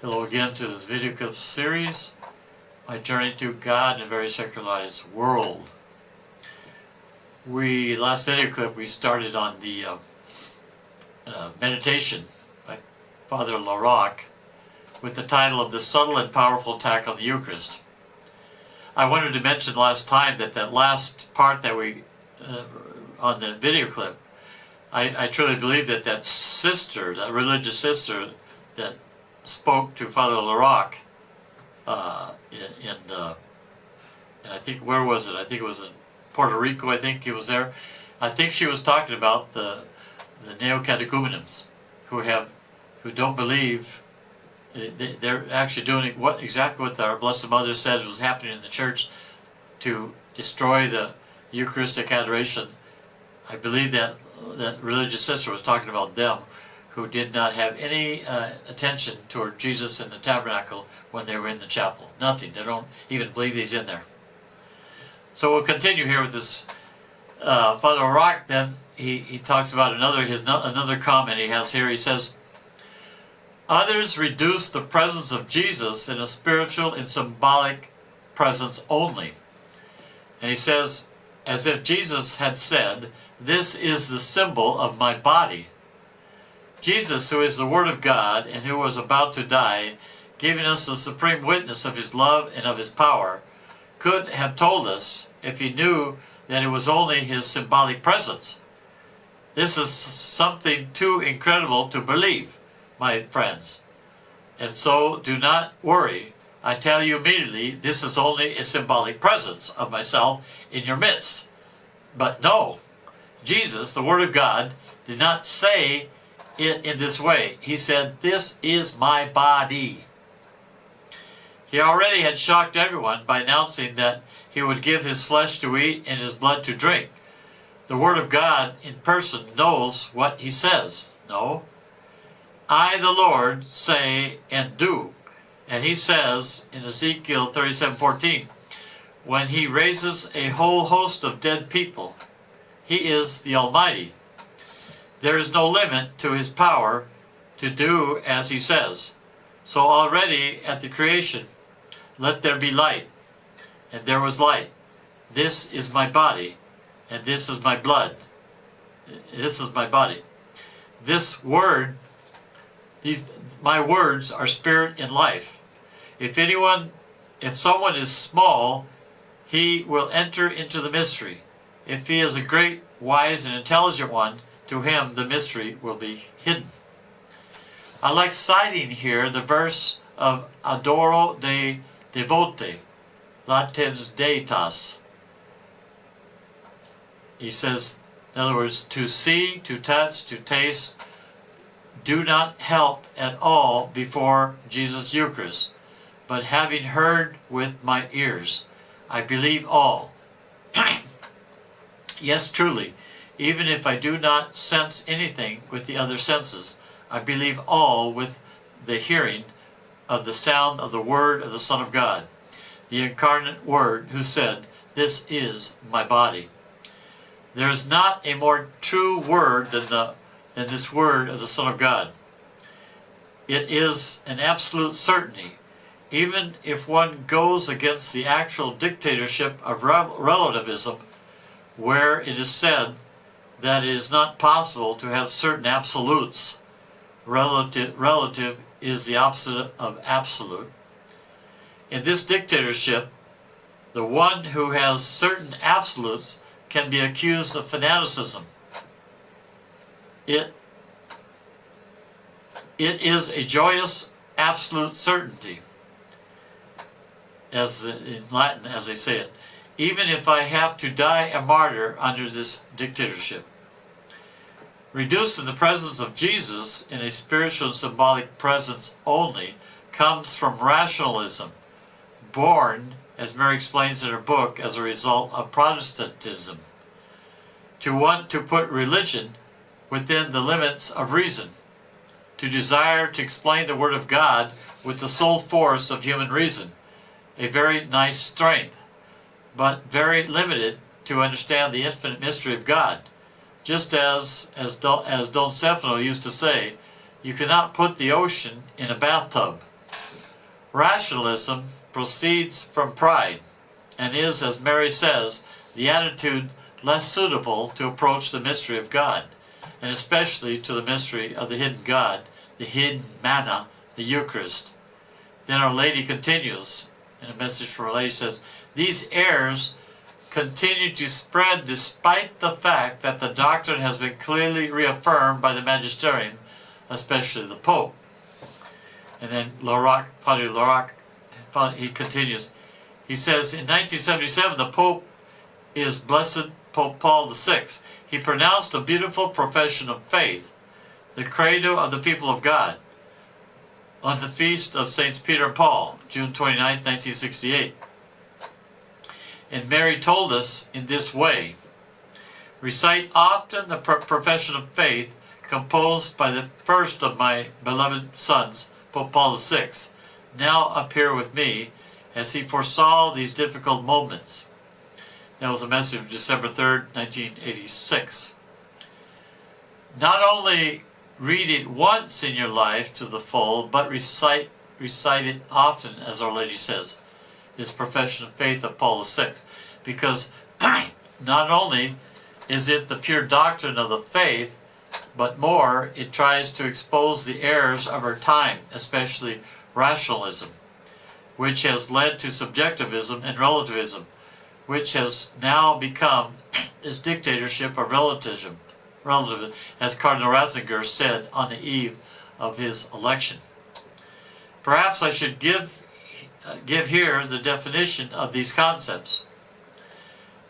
Hello again to this video clip series, My Journey to God in a Very Secularized World. Last video clip we started on the meditation by Father LaRocque with the title of The Subtle and Powerful Attack on the Eucharist. I wanted to mention last time that last part that we, on the video clip, I truly believe that sister, that religious sister that spoke to Father LaRocque and I think, where was it? I think it was in Puerto Rico. I think he was there. I think she was talking about the neo-catechumens who don't believe. They're actually doing exactly what our Blessed Mother said was happening in the church to destroy the Eucharistic adoration. I believe that religious sister was talking about them, who did not have any attention toward Jesus in the tabernacle when they were in the chapel. Nothing. They don't even believe he's in there. So we'll continue here with this. Father LaRocque, then, he talks about another comment he has here. He says, others reduce the presence of Jesus in a spiritual and symbolic presence only. And he says, as if Jesus had said, this is the symbol of my body. Jesus, who is the Word of God and who was about to die, giving us the supreme witness of his love and of his power, could have told us if he knew that it was only his symbolic presence. This is something too incredible to believe, my friends. And so do not worry. I tell you immediately, this is only a symbolic presence of myself in your midst. But no, Jesus, the Word of God, did not say it in this way. He said, this is my body. He already had shocked everyone by announcing that he would give his flesh to eat and his blood to drink. The Word of God in person knows what he says. No. I, the Lord, say and do. And he says in Ezekiel 37:14, when he raises a whole host of dead people, he is the Almighty. There is no limit to his power to do as he says. So already at the creation, let there be light. And there was light. This is my body, and this is my blood. This is my body. This word, my words are spirit and life. If someone is small, he will enter into the mystery. If he is a great, wise, and intelligent one, to him the mystery will be hidden. I like citing here the verse of Adoro de Devote, Latens Deitas. He says, in other words, to see, to touch, to taste, do not help at all before Jesus Eucharist, but having heard with my ears, I believe all. Yes, truly, even if I do not sense anything with the other senses, I believe all with the hearing of the sound of the Word of the Son of God, the incarnate Word who said, this is my body. There is not a more true word than this Word of the Son of God. It is an absolute certainty, even if one goes against the actual dictatorship of relativism, where it is said that it is not possible to have certain absolutes. Relative is the opposite of absolute. In this dictatorship, the one who has certain absolutes can be accused of fanaticism. It is a joyous absolute certainty, in Latin as they say it, even if I have to die a martyr under this dictatorship. Reduced in the presence of Jesus in a spiritual and symbolic presence only comes from rationalism, born, as Mary explains in her book, as a result of Protestantism. To want to put religion within the limits of reason, to desire to explain the Word of God with the sole force of human reason, a very nice strength, but very limited to understand the infinite mystery of God. Just as Don Stefano used to say, you cannot put the ocean in a bathtub. Rationalism proceeds from pride and is, as Mary says, the attitude less suitable to approach the mystery of God, and especially to the mystery of the hidden God, the hidden manna, the Eucharist. Then Our Lady continues in a message from Our Lady, says, these errors continue to spread despite the fact that the doctrine has been clearly reaffirmed by the magisterium, especially the Pope. And then Padre Larac, he continues. He says, in 1977, the Pope is Blessed Pope Paul VI. He pronounced a beautiful profession of faith, the credo of the people of God, on the feast of Saints Peter and Paul, June 29, 1968. And Mary told us in this way, recite often the profession of faith composed by the first of my beloved sons, Pope Paul VI, now appear with me, as he foresaw these difficult moments. That was a message of December 3rd, 1986. Not only read it once in your life to the full, but recite it often, as Our Lady says, this profession of faith of Paul VI, because not only is it the pure doctrine of the faith, but more, it tries to expose the errors of our time, especially rationalism, which has led to subjectivism and relativism, which has now become this dictatorship of relativism, as Cardinal Ratzinger said on the eve of his election. Perhaps I should give here the definition of these concepts,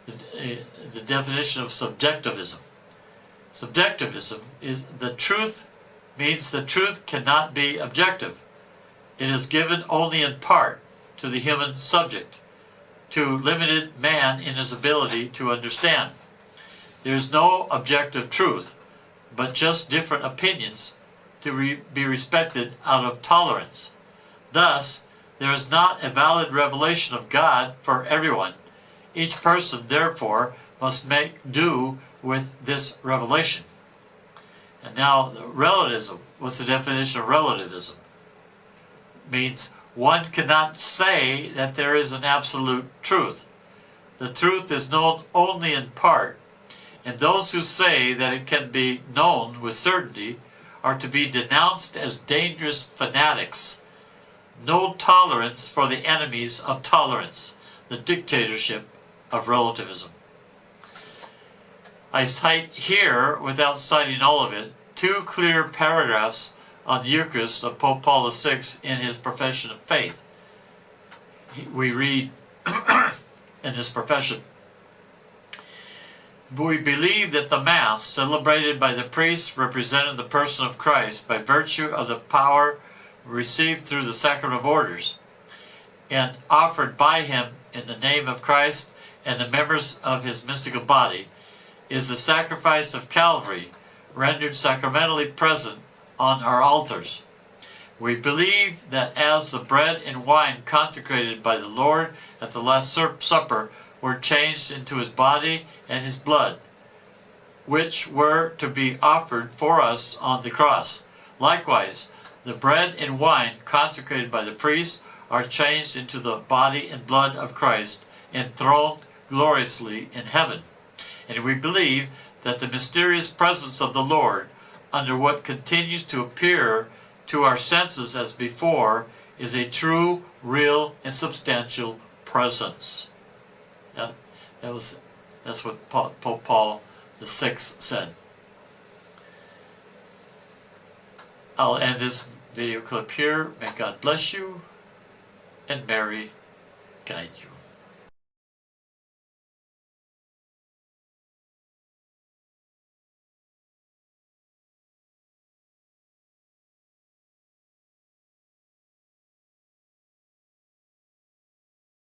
the definition of subjectivism. Subjectivism is the truth, means the truth cannot be objective. It is given only in part to the human subject, to limited man in his ability to understand. There is no objective truth, but just different opinions to be respected out of tolerance. Thus, there is not a valid revelation of God for everyone. Each person, therefore, must make do with this revelation. And now, relativism. What's the definition of relativism? Means one cannot say that there is an absolute truth. The truth is known only in part, and those who say that it can be known with certainty are to be denounced as dangerous fanatics. No tolerance for the enemies of tolerance, the dictatorship of relativism. I cite here, without citing all of it, two clear paragraphs on the Eucharist of Pope Paul VI in his profession of faith. We read in this profession, we believe that the Mass, celebrated by the priest representing the person of Christ by virtue of the power received through the sacrament of orders, and offered by him in the name of Christ and the members of his mystical body, is the sacrifice of Calvary rendered sacramentally present on our altars. We believe that as the bread and wine consecrated by the Lord at the Last Supper were changed into his body and his blood, which were to be offered for us on the cross, likewise, the bread and wine consecrated by the priest are changed into the body and blood of Christ, enthroned gloriously in heaven. And we believe that the mysterious presence of the Lord, under what continues to appear to our senses as before, is a true, real, and substantial presence. That's what Pope Paul VI said. I'll end this video clip here. May God bless you, and Mary guide you.